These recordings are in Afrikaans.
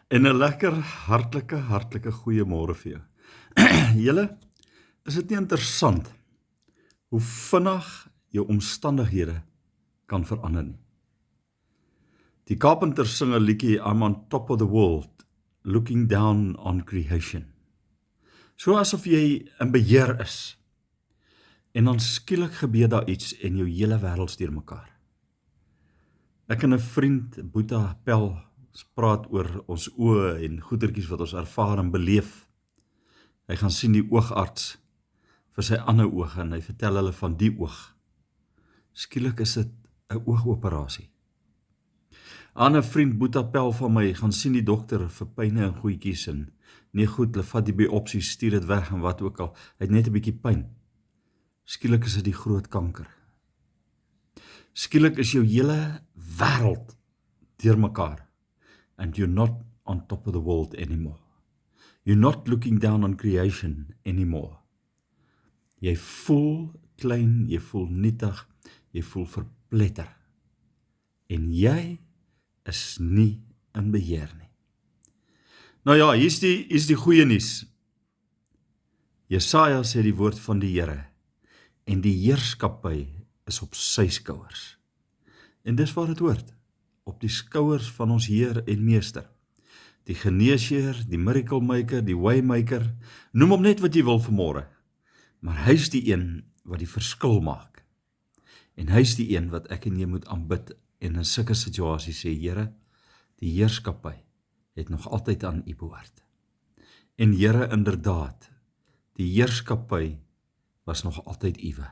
En 'n lekker, hartlike goeiemôre vir jou. Julle, is dit nie interessant hoe vinnig jou omstandighede kan verander nie? Die Carpenters sing 'n liedjie, I'm on top of the world, looking down on creation. So asof jy in beheer is, en dan skielik gebeur daar iets en jou hele wêreld stuur mekaar. Ek en 'n vriend, Boeta Pel, praat oor ons oë en goetertjies wat ons ervaar en beleef. Hy gaan sien die oogarts vir sy ander oog en hy vertel hulle van die oog. Skielik is dit 'n oogoperasie. 'n Ander vriend, Boeta Pel van my, gaan sien die dokter vir pyne en goedjies en nee goed, hulle vat die biopsie, stuur dit weg en wat ook al. Hy het net 'n bietjie pyn. Skielik is dit die groot kanker. Skielik is jou hele wêreld deurmekaar. And you're not on top of the world anymore. You're not looking down on creation anymore. Jy voel klein, jy voel nietig, jy voel verpletter. En jy is nie in beheer nie. Nou ja, hier is die goeie nuus. Jesaja sê die woord van die Here, en die heerskappy is op sy skouers. En dis waar dit hoort, op die skouers van ons Heer en Meester. Die geneesheer, die miracle maker, die waymaker, noem hom net wat jy wil vanmôre. Maar hy is die een wat die verskil maak. En hy is die een wat ek en jy moet aanbid en in sulke situasies sê, Here, die heerskappy het nog altyd aan U behoort. En Here, inderdaad, die heerskappy was nog altyd Uwe.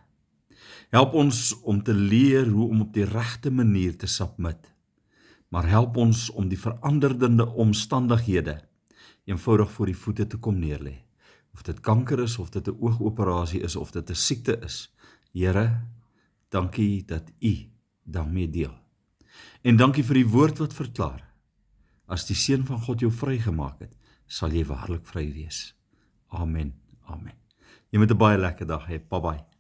Help ons om te leer hoe om op die regte manier te submit, maar help ons om die veranderde omstandighede eenvoudig voor die voete te kom neerlê. Of dit kanker is, of dit 'n oogoperasie is, of dit 'n siekte is. Here, dankie dat U daarmee deel. En dankie vir die woord wat verklaar. As die Seun van God jou vrygemaak het, sal jy waarlik vry wees. Amen, amen. Jy moet 'n baie lekker dag hê. Bye bye.